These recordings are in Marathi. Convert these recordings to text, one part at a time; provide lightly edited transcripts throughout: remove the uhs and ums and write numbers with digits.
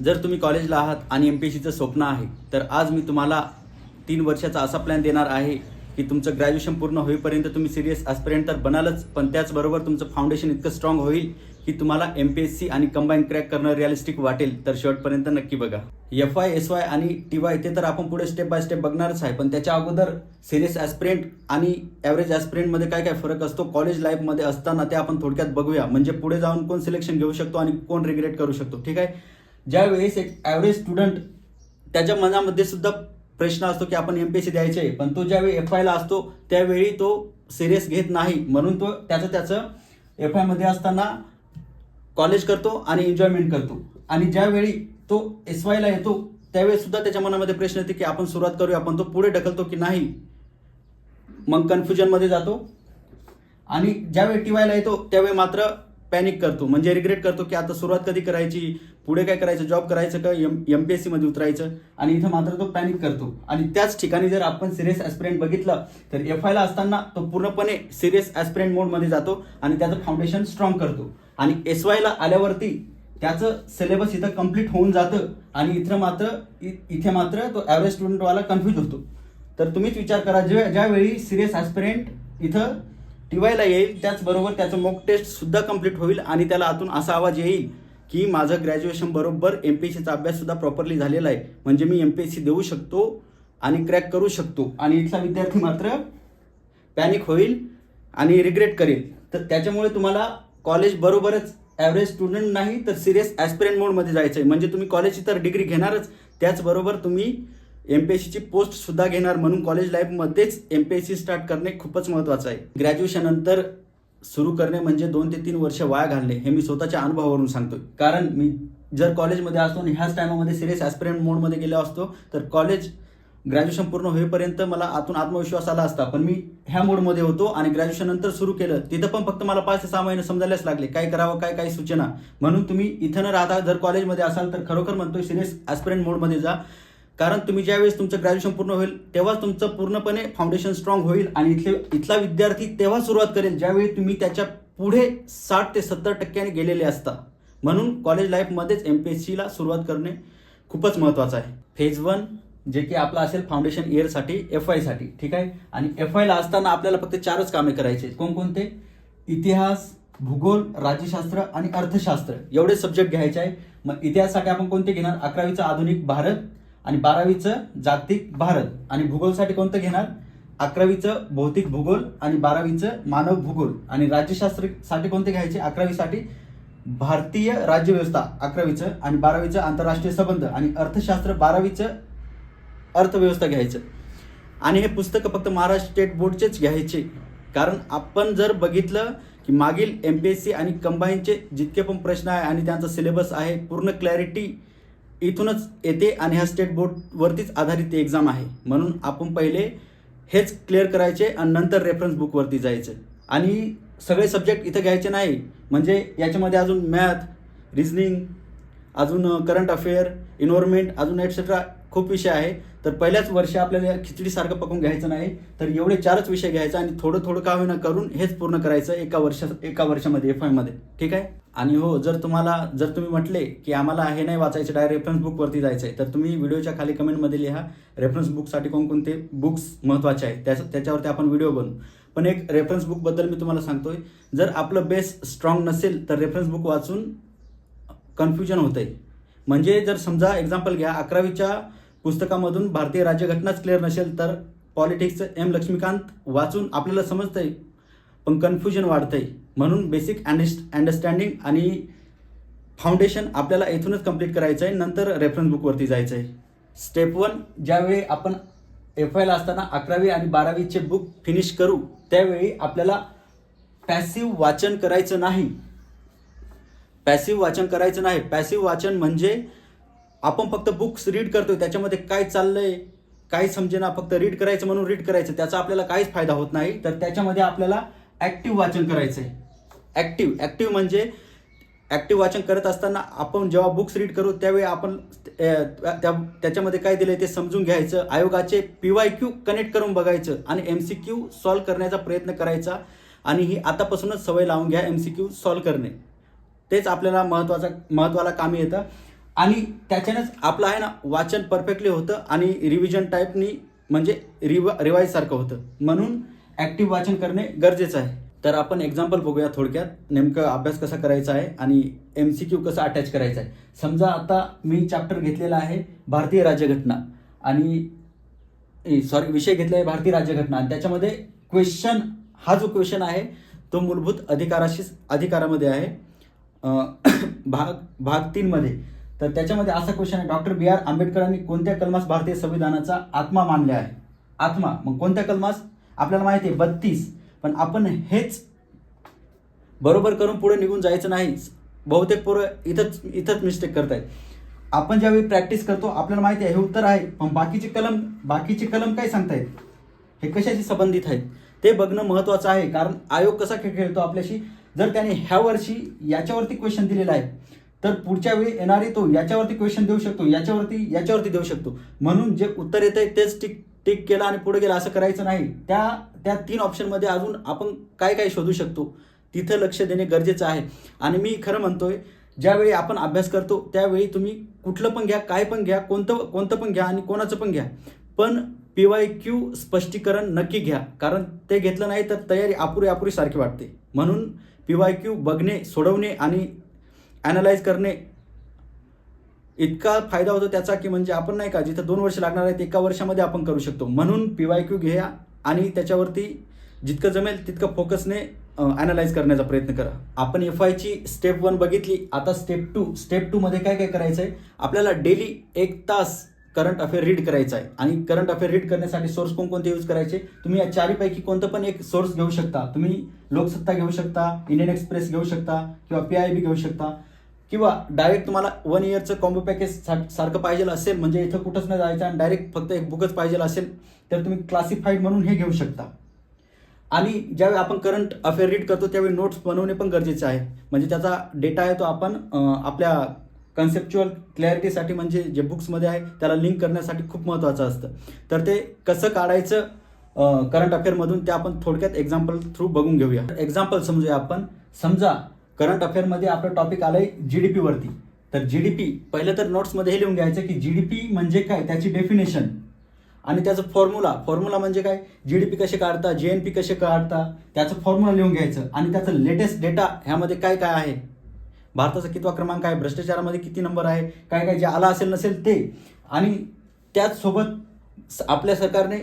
जर तुम्ही कॉलेजला आहात आणि MPSCचं स्वप्न आहे तर आज मी तुम्हाला 3 वर्षाचा असा प्लॅन देणार आहे की तुमचं ग्रॅज्युएशन पूर्ण होईपर्यंत तुम्ही सिरियस ॲस्पिरंट तर बनालच, पण त्याचबरोबर तुमचं फाउंडेशन इतकं स्ट्रॉंग होईल की तुम्हाला MPSC आणि कंबाईन क्रॅक करणं रिअलिस्टिक वाटेल. तर शेवटपर्यंत नक्की बघा. FY, SY आणि TY ते तर आपण पुढे स्टेप बाय स्टेप बघणारच आहे, पण त्याच्या अगोदर सिरियस ॲस्पिरंट आणि ॲव्हरेज ॲस्पिरंटमध्ये काय काय फरक असतो कॉलेज लाईफमध्ये असताना ते आपण थोडक्यात बघूया. म्हणजे पुढे जाऊन कोण सिलेक्शन घेऊ शकतो आणि कोण रिग्रेट करू शकतो. ठीक आहे. ज्यावेळेस एक ॲव्हरेज स्टुडंट त्याच्या मनामध्ये सुद्धा प्रश्न असतो की आपण MPSC द्यायचे आहे, पण तो ज्यावेळी FYला असतो त्यावेळी तो सिरियस घेत नाही, म्हणून तो त्याचं FY मध्ये असताना कॉलेज करतो आणि एन्जॉयमेंट करतो. आणि ज्यावेळी तो SYला येतो त्यावेळेस सुद्धा त्याच्या मनामध्ये प्रश्न येते की आपण सुरुवात करूया, पण तो पुढे ढकलतो की नाही, मग कन्फ्युजनमध्ये जातो. आणि ज्यावेळी TYला येतो त्यावेळी मात्र पॅनिक करतो, म्हणजे रिग्रेट करतो की आता सुरुवात कधी करायची, पुढे काय करायचं, जॉब करायचं का MPSC मध्ये उतरायचं. आणि इथं मात्र तो पॅनिक करतो. आणि त्याच ठिकाणी जर आपण सिरियस ॲस्पिरंट बघितलं तर FYला असताना तो पूर्णपणे सिरियस ॲस्पिरंट मोडमध्ये जातो आणि त्याचं फाउंडेशन स्ट्रॉंग करतो. आणि SYला आल्यावरती त्याचं सिलेबस इथं कम्प्लीट होऊन जातं आणि इथे मात्र तो ॲव्हरेज स्टुडंटवाला कन्फ्यूज होतो. तर तुम्हीच विचार करा, ज्यावेळी सिरियस ॲस्पिरंट इथं TYला येईल त्याचबरोबर त्याचं मॉक टेस्ट सुद्धा कम्प्लीट होईल आणि त्याला आतून असा आवाज येईल की माझं ग्रॅज्युएशन बरोबर MPSCचा अभ्यास सुद्धा प्रॉपरली झालेला आहे, म्हणजे मी MPSC देऊ शकतो आणि क्रॅक करू शकतो. आणि इथला विद्यार्थी मात्र पॅनिक होईल आणि रिग्रेट करेल. तर त्याच्यामुळे तुम्हाला कॉलेज बरोबरच ॲव्हरेज स्टुडंट नाही तर सिरियस ॲस्पिरंट मोडमध्ये जायचं आहे. म्हणजे तुम्ही कॉलेजची तर डिग्री घेणारच, त्याचबरोबर तुम्ही MPSCची पोस्ट सुद्धा घेणार, म्हणून कॉलेज लाईफमध्येच MPSC स्टार्ट करणे खूपच महत्त्वाचं आहे. ग्रॅज्युएशन नंतर सुरू करणे म्हणजे 2 ते 3 वर्ष वाया घालणे, हे मी स्वतःच्या अनुभवावरून सांगतोय. कारण मी जर कॉलेजमध्ये असतो आणि ह्याच टायमामध्ये सिरियस ॲस्पिरंट मोडमध्ये गेलो असतो तर ग्रॅज्युएशन पूर्ण होईपर्यंत मला आतून आत्मविश्वास आला असता, पण मी ह्या मोडमध्ये होतो आणि ग्रॅज्युएशन नंतर सुरू केलं. तिथं पण फक्त मला 5 ते 6 महिने समजायलाच लागले काय करावं, काय सूचना. म्हणून तुम्ही इथं न राहता जर कॉलेजमध्ये असाल तर खरोखर म्हणतोय सिरियस ॲस्पिरंट मोडमध्ये जा. कारण तुम्ही ज्यावेळेस तुमचं ग्रॅज्युएशन पूर्ण होईल तेव्हाच तुमचं पूर्णपणे फाउंडेशन स्ट्रॉंग होईल आणि इथला विद्यार्थी तेव्हा सुरुवात करेल ज्यावेळी तुम्ही त्याच्या पुढे 60 ते 70% गेलेले असता. म्हणून कॉलेज लाईफमध्येच MPSCला सुरुवात करणे खूपच महत्त्वाचं आहे. फेज 1 जे की आपला असेल फाउंडेशन इयरसाठी FYसाठी. ठीक आहे. आणि FYला असताना आपल्याला फक्त 4च कामे करायचे. कोणकोणते? इतिहास, भूगोल, राज्यशास्त्र आणि अर्थशास्त्र एवढे सब्जेक्ट घ्यायचे आहे. मग इतिहाससाठी आपण कोणते घेणार? 11वीचं आधुनिक भारत आणि 12वीचं जागतिक भारत. आणि भूगोलसाठी कोणतं घेणार? 11वीचं भौतिक भूगोल आणि 12वीचं मानव भूगोल. आणि राज्यशास्त्रसाठी कोणते घ्यायचे? 11वीसाठी भारतीय राज्यव्यवस्था 11वीचं आणि 12वीचं आंतरराष्ट्रीय संबंध. आणि अर्थशास्त्र 12वीचं अर्थव्यवस्था घ्यायचं. आणि हे पुस्तकं फक्त महाराष्ट्र स्टेट बोर्डचेच घ्यायचे, कारण आपण जर बघितलं की मागील MPSC आणि कंबाईनचे जितके पण प्रश्न आहे आणि त्यांचा सिलेबस आहे पूर्ण क्लॅरिटी इथूनच येते आणि ह्या स्टेट बोर्डवरतीच आधारित एक्झाम आहे. म्हणून आपण पहिले हेच क्लिअर करायचे आणि नंतर रेफरन्स बुकवरती जायचं. आणि सगळे सब्जेक्ट इथं घ्यायचे नाही, म्हणजे याच्यामध्ये अजून मॅथ, रिझनिंग, अजून करंट अफेअर, इन्व्हायरमेंट, अजून एक्सेट्रा खूप विषय आहे. तर पहिल्याच वर्षी आपल्याला खिचडीसारखं पकवून घ्यायचं नाही, तर एवढे 4च विषय घ्यायचे आणि थोडं का होईना करून हेच पूर्ण करायचं एका वर्षामध्ये FY मध्ये. ठीक आहे. आणि हो, जर तुम्ही म्हटले की आम्हाला हे नाही वाचायचं, डायरेक्ट रेफरन्स बुकवरती जायचं आहे, तर तुम्ही व्हिडिओच्या खाली कमेंटमध्ये लिहा रेफरन्स बुकसाठी कोणकोणते बुक्स महत्त्वाचे आहेत, त्याच्यावरती आपण व्हिडिओ बनवू. पण एक रेफरन्स बुकबद्दल मी तुम्हाला सांगतोय, जर आपलं बेस स्ट्रॉंग नसेल तर रेफरन्स बुक वाचून कन्फ्युजन होतंय. म्हणजे जर समजा एक्झाम्पल घ्या, 11वीच्या पुस्तकामधून भारतीय राज्यघटनाच क्लिअर नसेल तर पॉलिटिक्सचं M लक्ष्मीकांत वाचून आपल्याला समजतंय, पण कन्फ्युजन वाढतंय. म्हणून बेसिक अंडरस्टँडिंग आणि फाउंडेशन आपल्याला इथूनच कंप्लीट करायचं आहे, नंतर रेफरन्स बुकवरती जायचं आहे. स्टेप 1, ज्यावेळी आपण FYला असताना 11वी आणि 12वीचे बुक फिनिश करू त्यावेळी आपल्याला पॅसिव्ह वाचन करायचं नाही. पॅसिव्ह वाचन म्हणजे आपण फक्त बुक्स रीड करतोय, त्याच्यामध्ये काय चाललंय काय समजेना, फक्त रीड करायचं म्हणून रीड करायचं, त्याचा आपल्याला काहीच फायदा होत नाही. तर त्याच्यामध्ये आपल्याला ॲक्टिव्ह वाचन करायचं आहे. ॲक्टिव्ह म्हणजे ॲक्टिव्ह वाचन करत असताना आपण जेव्हा बुक्स रीड करू त्यावेळी आपण त्याच्यामध्ये काय दिलंय ते समजून घ्यायचं, आयोगाचे PYQ कनेक्ट करून बघायचं आणि MCQ सॉल्व्ह करण्याचा प्रयत्न करायचा. आणि ही आतापासूनच सवय लावून घ्या MCQ सॉल्व्ह करणे, तेच आपल्याला महत्त्वाला कामी येतं. आणि त्याच्यानेच आपलं आहे ना वाचन परफेक्टली होतं आणि रिव्हिजन टाईपनी म्हणजे रिवाईज सारखं होतं. म्हणून ॲक्टिव्ह वाचन करणे गरजेचं आहे. तर आपण एक्झाम्पल बघूया थोडक्यात, नेमकं अभ्यास कसा करायचा आहे आणि MCQ कसा अटॅच करायचा आहे. समजा आता मी चॅप्टर घेतलेला आहे भारतीय राज्यघटना आणि विषय घेतला आहे भारतीय राज्यघटना आणि त्याच्यामध्ये क्वेश्चन, हा जो क्वेश्चन आहे तो मूलभूत अधिकारामध्ये आहे, भाग 3 मध्ये. तर त्याच्यामध्ये असा क्वेश्चन आहे, डॉक्टर B.R. आंबेडकरांनी कोणत्या कलमास भारतीय संविधानाचा आत्मा मानले आहे. आत्मा मग कोणत्या कलमास आपल्याला माहिती आहे 32. पण आपण हेच बरोबर करून पुढे निघून जायचं नाही. बहुतेक पोरं इथंच मिस्टेक करतायत. आपण ज्यावेळी प्रॅक्टिस करतो आपल्याला माहिती आहे हे उत्तर आहे, पण बाकीचे कलम काय सांगतायत, हे कशाशी संबंधित आहेत ते बघणं महत्त्वाचं आहे. कारण आयोग कसा खेळतो आपल्याशी, जर त्याने ह्या वर्षी याच्यावरती क्वेश्चन दिलेला आहे तर पुढच्या वेळी येणारी तो याच्यावरती क्वेश्चन देऊ शकतो, याच्यावरती देऊ शकतो. म्हणून जे उत्तर येतंय तेच टिक केलं आणि पुढे गेलं असं करायचं नाही. त्या 3 ऑप्शनमध्ये अजून आपण काय शोधू शकतो तिथं लक्ष देणे गरजेचं आहे. आणि मी खरं म्हणतोय, ज्यावेळी आपण अभ्यास करतो त्यावेळी तुम्ही कुठलं पण घ्या, काय पण घ्या, कोणतं पण घ्या आणि कोणाचं पण घ्या, पण PYQ स्पष्टीकरण नक्की घ्या. कारण ते घेतलं नाही तर तयारी अपुरी सारखी वाटते. म्हणून PYQ बघणे, सोडवणे आणि ॲनालाइज करणे इतका फायदा होतो त्याचा की म्हणजे आपण नाही का, जिथं 2 वर्ष लागणार आहेत 1 वर्षामध्ये आपण करू शकतो. म्हणून PYQ घ्या आणि त्याच्यावरती जितकं जमेल तितकं फोकसने ॲनालाइज करण्याचा प्रयत्न करा. आपण FIची स्टेप 1 बघितली. आता स्टेप 2 मध्ये काय करायचं आहे, आपल्याला डेली 1 तास करंट अफेअर रीड करायचा आहे. आणि करंट अफेअर रीड करण्यासाठी सोर्स कोणते यूज करायचे, तुम्ही या 4 पैकी कोणतं पण एक सोर्स घेऊ शकता. तुम्ही लोकसत्ता घेऊ शकता, इंडियन एक्सप्रेस घेऊ शकता किंवा PIB घेऊ शकता, किंवा डायरेक्ट तुम्हाला 1 इयरचं कॉम्बो पॅकेज सारखं पाहिजे असेल, म्हणजे इथं कुठंच नाही जायचं आणि डायरेक्ट फक्त एक बुकच पाहिजे असेल तर तुम्ही क्लासिफाईड म्हणून हे घेऊ शकता. आणि ज्यावेळी आपण करंट अफेअर रीड करतो त्यावेळी नोट्स बनवणे पण गरजेचं आहे. म्हणजे त्याचा डेटा आहे तो आपण आपल्या कन्सेप्च्युअल क्लॅरिटीसाठी, म्हणजे जे बुक्समध्ये आहे त्याला लिंक करण्यासाठी खूप महत्त्वाचं असतं. तर ते कसं काढायचं करंट अफेअरमधून ते आपण थोडक्यात एक्झाम्पल थ्रू बघून घेऊया. एक्झाम्पल समजूया आपण. समजा करंट अफेअरमध्ये आपलं टॉपिक आलंय GDP वरती. तर GDP पहिलं तर नोट्समध्ये हे लिहून घ्यायचं की GDP म्हणजे काय, त्याची डेफिनेशन आणि त्याचं फॉर्म्युला म्हणजे काय, GDP कसे काढता, JNP कसे काढता, त्याचं फॉर्म्युला लिहून घ्यायचं. आणि त्याचं लेटेस्ट डेटा ह्यामध्ये काय आहे, भारताचा कितवा क्रमांक आहे, भ्रष्टाचारामध्ये किती नंबर आहे, काय जे आला असेल नसेल ते. आणि त्याचसोबत आपल्या सरकारने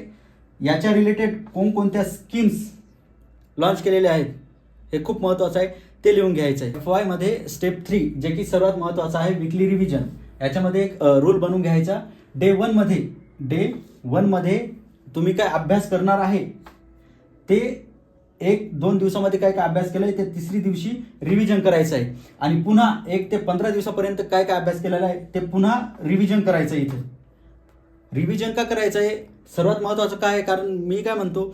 याच्या रिलेटेड कोणकोणत्या स्कीम्स लॉन्च केलेल्या आहेत हे खूप महत्त्वाचं आहे, ते लिहून घ्यायचं आहे. FY मध्ये स्टेप 3 जे की सर्वात महत्त्वाचं आहे, विकली रिव्हिजन. याच्यामध्ये एक रूल बनवून घ्यायचा. डे 1 मध्ये तुम्ही काय अभ्यास करणार आहे ते 1-2 दिवसामध्ये काय अभ्यास केलाय ते 3री दिवशी रिव्हिजन करायचं आहे. आणि पुन्हा 1 ते 15 दिवसापर्यंत काय अभ्यास केलेला आहे ते पुन्हा रिव्हिजन करायचं आहे. इथे रिव्हिजन का करायचं आहे, सर्वात महत्त्वाचं काय आहे, कारण मी काय म्हणतो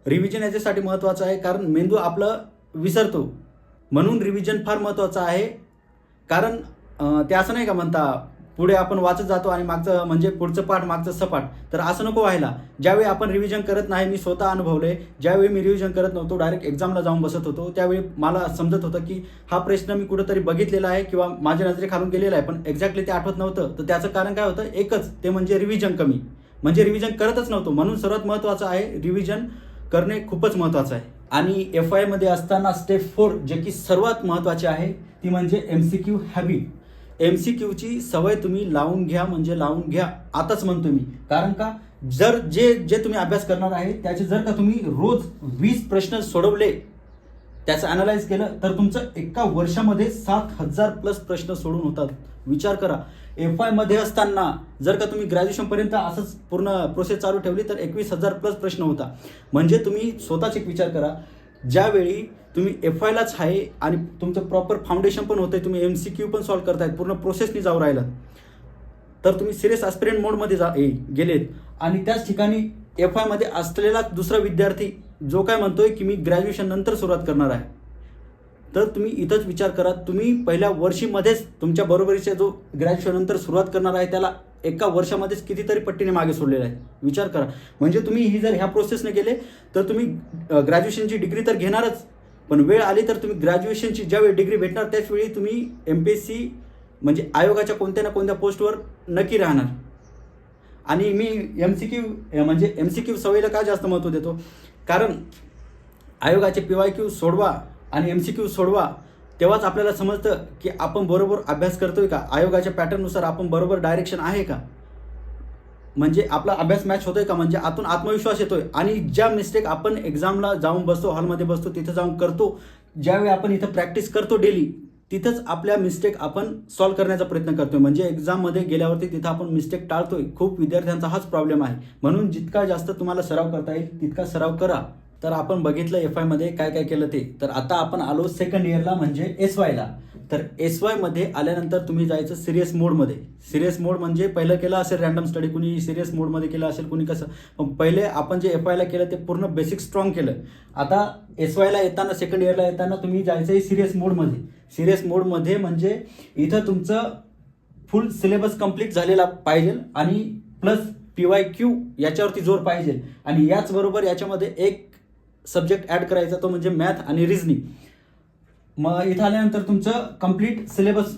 रिव्हिजन याच्यासाठी महत्त्वाचं आहे कारण मेंदू आपलं विसरतो. म्हणून रिव्हिजन फार महत्त्वाचं आहे. कारण ते असं नाही का म्हणता पुढे आपण वाचत जातो आणि मागचं म्हणजे पुढचं पाठ मागचं सपाट, तर असं नको व्हायला. ज्यावेळी आपण रिव्हिजन करत नाही, मी स्वतः अनुभवले, ज्यावेळी मी रिव्हिजन करत नव्हतो डायरेक्ट एक्झामला जाऊन बसत होतो, त्यावेळी मला समजत होतं की हा प्रश्न मी कुठंतरी बघितलेला आहे किंवा माझ्या नजरेखालून गेलेला आहे, पण एक्झॅक्टली ते आठवत नव्हतं. तर त्याचं कारण काय होतं, एकच, ते म्हणजे रिव्हिजन कमी, म्हणजे रिव्हिजन करतच नव्हतो. म्हणून सर्वात महत्त्वाचं आहे रिव्हिजन करणे, खूपच महत्त्वाचं आहे. आणि FI मध्ये असताना स्टेप 4 जे की सर्वात महत्त्वाचे आहे ती म्हणजे MCQ हॅबिट. MCQची सवय तुम्ही लावून घ्या, म्हणजे लावून घ्या आताच म्हणतो मी. कारण का, जर जे तुम्ही अभ्यास करणार आहे त्याचे जर का तुम्ही रोज 20 प्रश्न सोडवले, त्याचं अनालाइज केलं, तर तुमचं 1 वर्षामध्ये 7,000+ प्रश्न सोडून होतात. विचार करा, FI मध्ये असताना जर का तुम्ही ग्रॅज्युएशनपर्यंत असंच पूर्ण प्रोसेस चालू ठेवली तर 21,000+ प्रश्न होता. म्हणजे तुम्ही स्वतःच एक विचार करा, ज्यावेळी तुम्ही FIलाच आहे आणि तुमचं प्रॉपर फाउंडेशन पण होतंय, तुम्ही MCQ पण सॉल्व्ह करतायत, पूर्ण प्रोसेसनी जाऊ राहिलात, तर तुम्ही सिरियस ॲस्पिरंट मोडमध्ये गेलेत. आणि त्याच ठिकाणी FI मध्ये असलेला दुसरा विद्यार्थी जो काय म्हणतोय की मी ग्रॅज्युएशन नंतर सुरुवात करणार आहे, तर तुम्ही इथंच विचार करा, तुम्ही पहिल्या वर्षीमध्येच तुमच्या बरोबरीचे जो ग्रॅज्युएशन नंतर सुरुवात करणार आहे त्याला 1 वर्षामध्येच कितीतरी पट्टीने मागे सोडलेला आहे. विचार करा, म्हणजे तुम्ही ही जर ह्या प्रोसेसने गेले तर तुम्ही ग्रॅज्युएशनची डिग्री तर घेणारच, पण वेळ आली तर तुम्ही ग्रॅज्युएशनची ज्यावेळी डिग्री भेटणार त्याचवेळी तुम्ही MPSC म्हणजे आयोगाच्या कोणत्या ना कोणत्या पोस्टवर नक्की राहणार. आणि मी MCQ सवयीला का जास्त महत्त्व देतो, कारण आयोगाचे PYQ सोडवा आणि MCQ सोडवा तेव्हाच आपल्याला समजतं की आपण बरोबर अभ्यास करतोय का, आयोगाच्या पॅटर्ननुसार आपण बरोबर डायरेक्शन आहे का, म्हणजे आपला अभ्यास मॅच होतोय का, म्हणजे आतून आत्मविश्वास येतोय. आणि ज्या मिस्टेक आपण एक्झामला जाऊन बसतो, हॉलमध्ये बसतो, तिथं जाऊन करतो, ज्यावेळी आपण इथं प्रॅक्टिस करतो डेली, तिथंच आपल्या मिस्टेक आपण सॉल्व्ह करण्याचा प्रयत्न करतोय. म्हणजे एक्झाममध्ये गेल्यावरती तिथं आपण मिस्टेक टाळतोय. खूप विद्यार्थ्यांचा हाच प्रॉब्लेम आहे. म्हणून जितका जास्त तुम्हाला सराव करता येईल तितका सराव करा. तर आपण बघितलं FY मध्ये काय काय केलं ते. तर आता आपण आलो सेकंड इयरला म्हणजे SYला. तर SY मध्ये आल्यानंतर तुम्ही जायचं सिरियस मोडमध्ये. सिरियस मोड म्हणजे पहिलं केलं असेल रॅन्डम स्टडी, कुणी सिरियस मोडमध्ये केलं असेल, कुणी कसं, पण पहिले आपण जे FYला केलं ते पूर्ण बेसिक स्ट्रॉंग केलं. आता SYला येताना, सेकंड इयरला येताना तुम्ही जायचं आहे सिरियस मोडमध्ये. सिरियस मोडमध्ये म्हणजे इथं तुमचं फुल सिलेबस कंप्लीट झालेला पाहिजे आणि प्लस PYQ याच्यावरती जोर पाहिजे. आणि याचबरोबर याच्यामध्ये एक सब्जेक्ट ॲड करायचा, तो म्हणजे मॅथ आणि रिझनिंग. मग इथं आल्यानंतर तुमचं कंप्लीट सिलेबस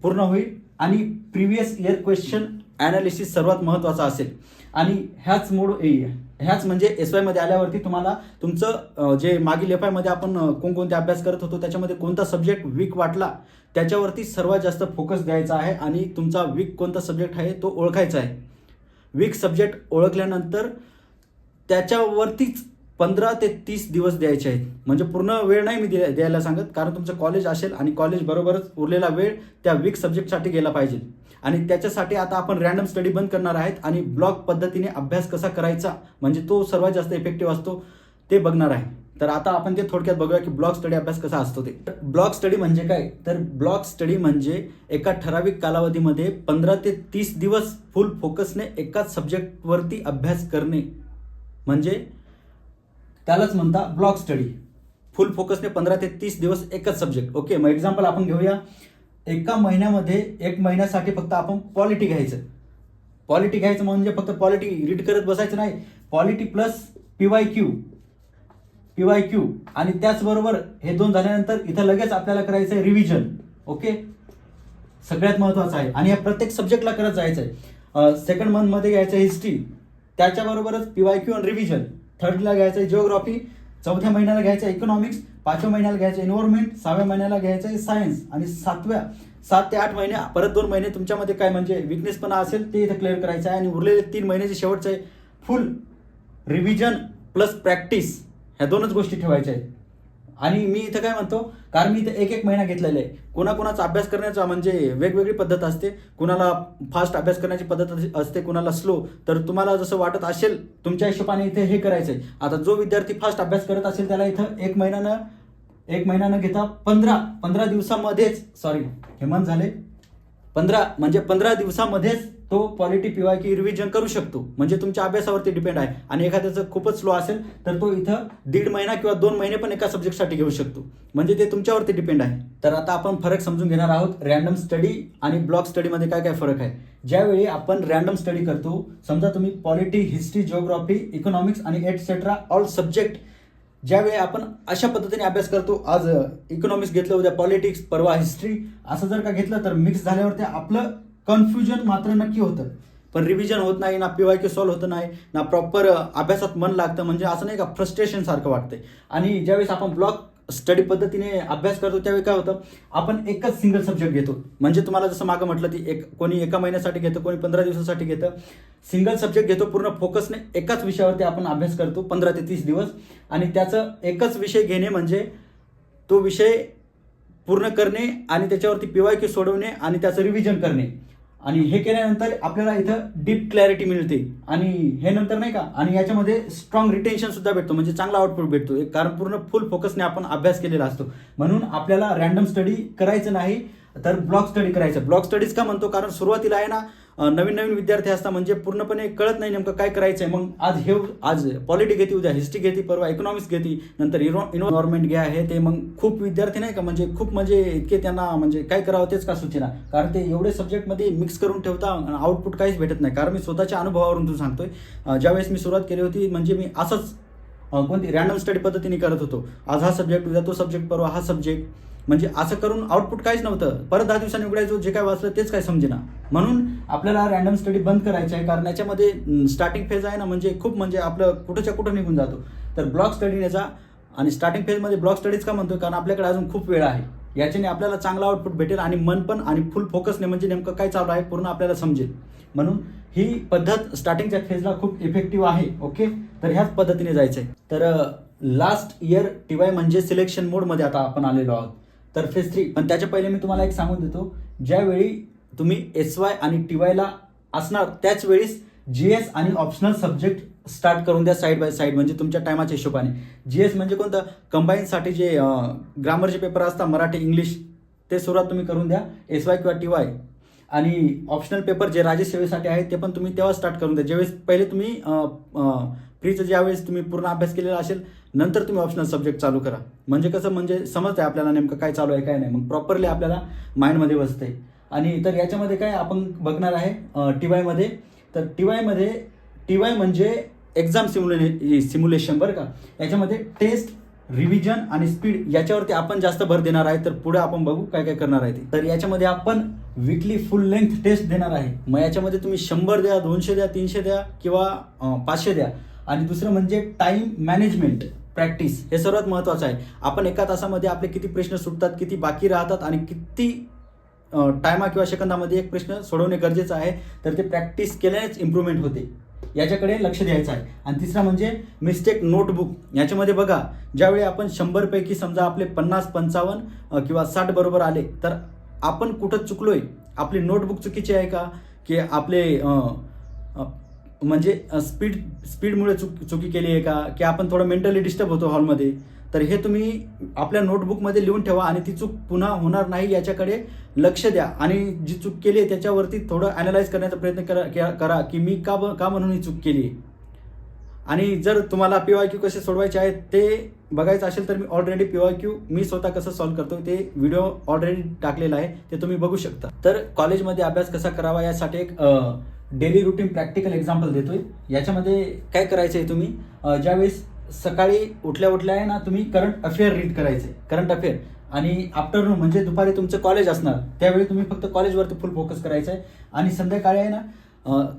पूर्ण होईल आणि प्रिव्हियस इयर क्वेश्चन ॲनालिसिस सर्वात महत्त्वाचा असेल. आणि ह्याच म्हणजे SY मध्ये आल्यावरती तुम्हाला तुमचं जे मागील FY मध्ये आपण कोणकोणते अभ्यास करत होतो त्याच्यामध्ये कोणता सब्जेक्ट वीक वाटला त्याच्यावरती सर्वात जास्त फोकस द्यायचा आहे आणि तुमचा वीक कोणता सब्जेक्ट आहे तो ओळखायचा आहे. वीक सब्जेक्ट ओळखल्यानंतर त्याच्यावरतीच 15 ते 30 दिवस द्यायचे आहेत. म्हणजे पूर्ण वेळ नाही मी द्यायला सांगत, कारण तुमचं कॉलेज असेल आणि कॉलेज बरोबरच उरलेला वेळ त्या वीक सब्जेक्टसाठी गेला पाहिजे. आणि त्याच्यासाठी आता आपण रॅन्डम स्टडी बंद करणार आहेत आणि ब्लॉक पद्धतीने अभ्यास कसा करायचा, म्हणजे तो सर्वात जास्त इफेक्टिव्ह असतो, ते बघणार आहे. तर आता आपण ते थोडक्यात बघूया की ब्लॉक स्टडी अभ्यास कसा असतो ते. ब्लॉक स्टडी म्हणजे काय, तर ब्लॉक स्टडी म्हणजे एका ठराविक कालावधीमध्ये 15 ते 30 दिवस फुल फोकसने एकाच सब्जेक्टवरती अभ्यास करणे, म्हणजे त्यालाच म्हणता ब्लॉक स्टडी. फुल फोकसने 15 ते 30 दिवस एकच सब्जेक्ट. ओके, मग एक्झाम्पल आपण घेऊया. एका महिन्यामध्ये 1 महिन्यासाठी फक्त आपण पॉलिटी घ्यायचं. पॉलिटी घ्यायचं म्हणजे फक्त पॉलिटी रीड करत बसायचं नाही, पॉलिटी प्लस PYQ आणि त्याचबरोबर हे दोन झाल्यानंतर इथं लगेच आपल्याला करायचं आहे रिव्हिजन. ओके, सगळ्यात महत्त्वाचं आहे आणि या प्रत्येक सब्जेक्टला करत जायचं आहे. सेकंड मंथमध्ये घ्यायचं हिस्ट्री, त्याच्याबरोबरच PYQ आणि रिव्हिजन. थर्डला घ्यायचं आहे जिओग्राफी, चौथ्या महिन्याला घ्यायचं आहे इकॉनॉमिक्स, 5व्या महिन्याला घ्यायचं आहे एन्व्हायरमेंट, 6व्या महिन्याला घ्यायचं आहे सायन्स आणि 7 ते 8 महिने परत 2 महिने तुमच्यामध्ये काय म्हणजे विकनेसपणा असेल ते इथं क्लिअर करायचं आहे. आणि उरलेले 3 महिन्याचे शेवटचं आहे फुल रिव्हिजन प्लस प्रॅक्टिस, ह्या दोनच गोष्टी ठेवायच्या आहेत. आणि मी इथं काय म्हणतो, कारण मी इथं एक महिना घेतलेला आहे. कोणाकोणाचा अभ्यास करण्याचा म्हणजे वेगवेगळी पद्धत असते, कुणाला फास्ट अभ्यास करण्याची पद्धत असते, कुणाला स्लो. तर तुम्हाला जसं वाटत असेल तुमच्या हिशोबाने इथे हे करायचं आहे. आता जो विद्यार्थी फास्ट अभ्यास करत असेल त्याला इथं एक महिना न घेता 15 दिवसामध्येच, सॉरी हे मंथ झाले, 15 दिवसामध्येच तो पॉलिटी PYQ रिव्हिजन करू शकतो. म्हणजे तुमच्या अभ्यासावरती डिपेंड आहे. आणि एखाद्याचं खूपच स्लो असेल तर तो इथं 1.5 महिना किंवा 2 महिने पण एका सब्जेक्टसाठी घेऊ शकतो. म्हणजे ते तुमच्यावरती डिपेंड आहे. तर आता आपण फरक समजून घेणार आहोत, रॅन्डम स्टडी आणि ब्लॉक स्टडीमध्ये काय काय फरक आहे. ज्यावेळी आपण रॅन्डम स्टडी करतो, समजा तुम्ही पॉलिटी, हिस्ट्री, जिओग्राफी, इकॉनॉमिक्स आणि एटसेट्रा ऑल सब्जेक्ट, ज्यावेळी आपण अशा पद्धतीने अभ्यास करतो, आज इकॉनॉमिक्स घेतलं, उद्या पॉलिटिक्स, परवा हिस्ट्री, असं जर का घेतलं तर मिक्स झाल्यावरती आपलं कन्फ्युजन मात्र नक्की होतं. पण रिव्हिजन होत नाही, ना PYQ सॉल्व्ह होत नाही, ना प्रॉपर अभ्यासात मन लागतं. म्हणजे असं नाही का फ्रस्ट्रेशन सारखं वाटतंय. आणि ज्यावेळेस आपण ब्लॉक स्टडी पद्धतीने अभ्यास करतो त्यावेळी काय होतं, आपण एकच सिंगल सब्जेक्ट घेतो. म्हणजे तुम्हाला जसं मागं म्हटलं ती कोणी एका महिन्यासाठी घेतं, कोणी 15 दिवसासाठी घेतं. सिंगल सब्जेक्ट घेतो, पूर्ण फोकसने एकाच विषयावरती आपण अभ्यास करतो 15 ते 30 दिवस. आणि त्याचं एकच विषय घेणे म्हणजे तो विषय पूर्ण करणे आणि त्याच्यावरती PYQ सोडवणे आणि त्याचं रिव्हिजन करणे. आणि हे केल्यानंतर आपल्याला इथं डीप क्लॅरिटी मिळते. आणि हे नंतर नाही का, आणि याच्यामध्ये स्ट्रॉंग रिटेन्शन सुद्धा भेटतो, म्हणजे चांगला आउटपुट भेटतो. कारण पूर्ण फुल फोकसने आपण अभ्यास केलेला असतो. म्हणून आपल्याला रॅन्डम स्टडी करायचं नाही तर ब्लॉक स्टडी करायचं. ब्लॉक स्टडीज का म्हणतो, कारण सुरुवातीला आहे ना नवीन विद्यार्थी असतात, म्हणजे पूर्णपणे कळत नाही नेमकं काय करायचं आहे. मग आज पॉलिटी घेते, उद्या हिस्ट्री घेते, परवा इकॉनॉमिक्स घेते, नंतर एन्व्हायरमेंट घ्या. हे ते मग खूप विद्यार्थी नाही का, म्हणजे खूप म्हणजे इतके त्यांना म्हणजे काय करावं तेच का सुचेना. कारण ते एवढे सब्जेक्टमध्ये मिक्स करून ठेवता, आउटपुट काहीच भेटत नाही. कारण मी स्वतःच्या अनुभवावरून तू सांगतोय, ज्यावेळेस मी सुरुवात केली होती म्हणजे मी असंच कोणती रॅन्डम स्टडी पद्धतीने करत होतो. आज हा सब्जेक्ट, उद्या तो सब्जेक्ट, परवा हा सब्जेक्ट. म्हणजे असं करून आउटपुट काहीच नव्हतं. परत 10 दिवसांनी उघडायचो, जे काय वाचलं तेच काय समजेना. म्हणून आपल्याला रॅन्डम स्टडी बंद करायचं आहे, कारण याच्यामध्ये स्टार्टिंग फेज आहे ना, म्हणजे खूप म्हणजे आपलं कुठंच्या कुठं निघून जातो. तर ब्लॉक स्टडीने जा. आणि स्टार्टिंग फेजमध्ये ब्लॉक स्टडीज का म्हणतोय, कारण आपल्याकडे अजून खूप वेळ आहे. याच्याने आपल्याला चांगला आउटपुट भेटेल आणि मन पण आणि फुल फोकसने म्हणजे नेमकं काय चालू आहे पूर्ण आपल्याला समजेल. म्हणून ही पद्धत स्टार्टिंगच्या फेजला खूप इफेक्टिव्ह आहे. ओके, तर ह्याच पद्धतीने जायचं आहे. तर लास्ट इयर TY म्हणजे सिलेक्शन मोडमध्ये आता आपण आलेलो आहोत. तर फेज 3. पण त्याच्या पहिले मी तुम्हाला एक सांगून देतो, ज्यावेळी तुम्ही SY आणि TYला असणार त्याच वेळेस GS आणि ऑप्शनल सब्जेक्ट स्टार्ट करून द्या साईड बाय साईड, म्हणजे तुमच्या टायमाच्या हिशोबाने. GS म्हणजे कोणतं, कंबाईनसाठी जे ग्रामरचे पेपर असतात मराठी इंग्लिश, ते सुरुवात तुम्ही करून द्या SY किंवा TY. आणि ऑप्शनल पेपर जे राज्यसेवेसाठी आहेत ते पण तुम्ही तेव्हा स्टार्ट करून द्या, ज्यावेळेस पहिले तुम्ही प्रीचं ज्यावेळेस तुम्ही पूर्ण अभ्यास केलेला असेल, नंतर तुम्ही ऑप्शनल सब्जेक्ट चालू करा. म्हणजे कसं, म्हणजे समजतंय आपल्याला नेमकं काय चालू आहे काय नाही, मग प्रॉपरली आपल्याला माइंडमध्ये बसतंय. आणि तर याच्यामध्ये काय आपण बघणार आहे TYमध्ये. तर TY म्हणजे एक्झाम सिम्युलेशन बरं का. याच्यामध्ये टेस्ट, रिव्हिजन आणि स्पीड याच्यावरती आपण जास्त भर देणार आहे. तर पुढे आपण बघू काय काय करणार आहे ते. तर याच्यामध्ये आपण वीकली फुल लेंथ टेस्ट देणार आहे. मग याच्यामध्ये तुम्ही 100 द्या, 200 द्या, 300 द्या किंवा 500 द्या. आणि दुसरं म्हणजे टाइम मॅनेजमेंट प्रॅक्टिस, हे सर्वात महत्त्वाचं आहे. आपण एका तासामध्ये आपले किती प्रश्न सुटतात, किती बाकी राहतात आणि किती टायमा किंवा सेकंदामध्ये एक प्रश्न सोडवणे गरजेचं आहे. तर ते प्रॅक्टिस केल्यानेच इम्प्रूव्हमेंट होते, याच्याकडे लक्ष द्यायचं आहे. आणि तिसरा म्हणजे मिस्टेक नोटबुक. याच्यामध्ये बघा, ज्यावेळी आपण 100 पैकी समजा आपले 50, 55 किंवा 60 बरोबर आले, तर आपण कुठं चुकलोय, आपली नोटबुक चुकीची आहे का, की आपले म्हणजे स्पीडमुळे चुकी केली आहे का, की आपण थोडं मेंटली डिस्टर्ब होतो हॉलमध्ये. तर हे तुम्ही आपल्या नोटबुकमध्ये लिहून ठेवा आणि ती चूक पुन्हा होणार नाही याच्याकडे लक्ष द्या. आणि जी चूक केली आहे त्याच्यावरती थोडं ॲनालाइज करण्याचा प्रयत्न करा की मी का म्हणून ही चूक केली आहे. आणि जर तुम्हाला PYQ कसे सोडवायचे आहेत ते बघायचं असेल तर मी ऑलरेडी PYQ मी स्वतः कसं सॉल्व्ह करतो ते व्हिडिओ ऑलरेडी टाकलेला आहे, ते तुम्ही बघू शकता. तर कॉलेजमध्ये अभ्यास कसा करावा यासाठी एक डेली रुटीन प्रॅक्टिकल एक्झाम्पल देतोय. याच्यामध्ये काय करायचं आहे, तुम्ही ज्यावेळेस सकाळी उठल्या आहे ना, तुम्ही करंट अफेअर रीड करायचे, करंट अफेअर. आणि आफ्टरनून म्हणजे दुपारी तुमचं कॉलेज असणार त्यावेळी तुम्ही फक्त कॉलेजवरती फुल फोकस करायचं आहे. आणि संध्याकाळी आहे ना,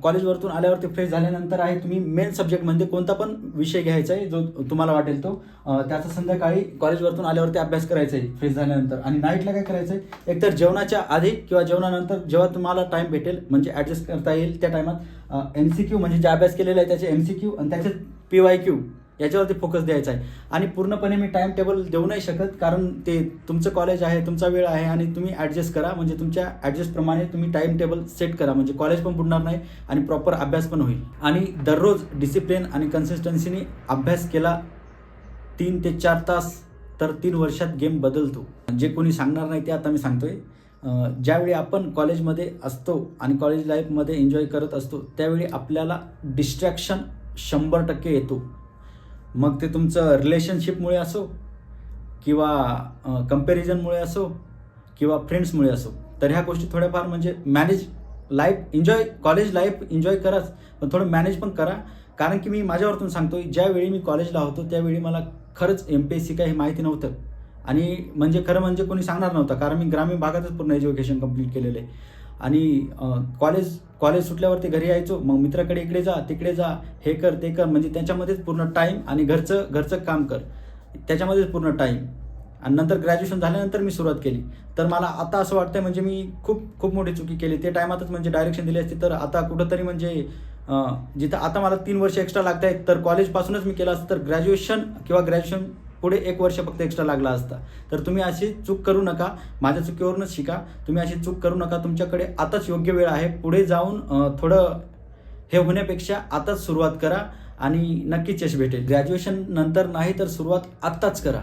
कॉलेजवरतून आल्यावरती फ्रेश झाल्यानंतर आहे तुम्ही मेन सब्जेक्ट म्हणजे कोणता पण विषय घ्यायचा आहे जो तुम्हाला वाटेल तो, त्याचा संध्याकाळी कॉलेजवरतून आल्यावरती अभ्यास करायचा आहे फ्रेश झाल्यानंतर. आणि नाईटला काय करायचं आहे, एकतर जेवणाच्या आधी किंवा जेवणानंतर जेव्हा तुम्हाला टाइम भेटेल म्हणजे ॲडजस्ट करता येईल त्या टायमात MCQ म्हणजे जे अभ्यास केलेला आहे त्याचे MCQ आणि त्याचे PYQ याच्यावरती फोकस द्यायचा आहे. आणि पूर्णपणे मी टाइम टेबल देऊ नाही शकत, कारण ते तुमचं कॉलेज आहे, तुमचा वेळ आहे आणि तुम्ही ॲडजस्ट करा. म्हणजे तुमच्या ॲडजस्टप्रमाणे तुम्ही टाइम टेबल सेट करा, म्हणजे कॉलेज पण बुडणार नाही आणि प्रॉपर अभ्यास पण होईल. आणि दररोज डिसिप्लिन आणि कन्सिस्टन्सीने अभ्यास केला 3 ते 4 तास, तर 3 वर्षात गेम बदलतो. जे कोणी सांगणार नाही ते आता मी सांगतोय. ज्यावेळी आपण कॉलेजमध्ये असतो आणि कॉलेज लाईफमध्ये एन्जॉय करत असतो त्यावेळी आपल्याला डिस्ट्रॅक्शन 100% येतो. मग ते तुमचं रिलेशनशिपमुळे असो किंवा कंपॅरिझनमुळे असो किंवा फ्रेंड्समुळे असो. तर ह्या गोष्टी थोड्याफार म्हणजे मॅनेज कॉलेज लाईफ एन्जॉय कराच, पण थोडं मॅनेज पण करा. कारण की मी माझ्यावरतून सांगतोय, ज्यावेळी मी कॉलेजला होतो त्यावेळी मला खरंच MPSC काही माहिती नव्हतं. आणि म्हणजे खरं म्हणजे कोणी सांगणार नव्हतं, कारण मी ग्रामीण भागातच पूर्ण एज्युकेशन कंप्लीट केलेलं आहे. आणि कॉलेज सुटल्यावरती घरी यायचो, मग मित्राकडे इकडे जा तिकडे जा, हे कर ते कर, म्हणजे त्याच्यामध्येच पूर्ण टाईम. आणि घरचं काम कर, त्याच्यामध्येच पूर्ण टाईम. आणि नंतर ग्रॅज्युएशन झाल्यानंतर मी सुरुवात केली. तर मला आता असं वाटतंय म्हणजे मी खूप मोठी चुकी केली. ते टायमातच म्हणजे डायरेक्शन दिली असती तर आता कुठंतरी म्हणजे जिथं आता मला 3 वर्ष एक्स्ट्रा लागत आहेत, तर कॉलेजपासूनच मी केलं असतं तर ग्रॅज्युएशन पुढे 1 वर्ष फक्त एक्स्ट्रा लागला असता. तर तुम्ही अशी चूक करू नका, माझ्या चुकीवरूनच शिका. तुम्ही अशी चूक करू नका. तुमच्याकडे आताच योग्य वेळ आहे. पुढे जाऊन थोडं हे होण्यापेक्षा आताच सुरुवात करा आणि नक्कीच यश भेटेल. ग्रॅज्युएशन नंतर नाही तर सुरुवात आत्ताच करा.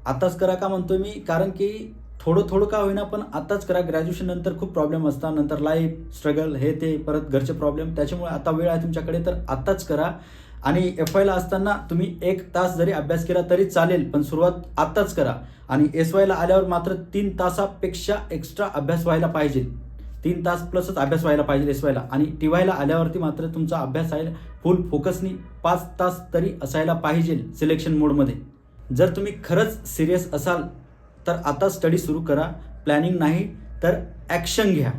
आत्ताच करा का म्हणतोय मी, कारण की थोडं का होईना पण आत्ताच करा. ग्रॅज्युएशन नंतर खूप प्रॉब्लेम असतात, नंतर लाईफ स्ट्रगल हे ते परत घरचे प्रॉब्लेम, त्याच्यामुळे आता वेळ आहे तुमच्याकडे तर आत्ताच करा. आणि FYला असताना तुम्ही 1 तास जरी अभ्यास केला तरी चालेल, पण सुरुवात आत्ताच करा. आणि SYला आल्यावर मात्र 3 तासापेक्षा एक्स्ट्रा अभ्यास व्हायला पाहिजे. 3 तास प्लसच अभ्यास व्हायला पाहिजे SYला. आणि TYला आल्यावरती मात्र तुमचा अभ्यास आहे फुल फोकसनी 5 तास तरी असायला पाहिजे सिलेक्शन मोडमध्ये. जर तुम्ही खरंच सिरियस असाल तर आता स्टडी सुरू करा. प्लॅनिंग नाही तर ॲक्शन घ्या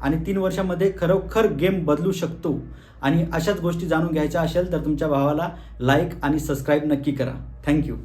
आणि 3 वर्षामध्ये खरोखर गेम बदलू शकतो. आणि अशाच गोष्टी जाणून घ्यायच्या असेल तर तुमच्या भावाला लाईक आणि सबस्क्राईब नक्की करा. थँक्यू.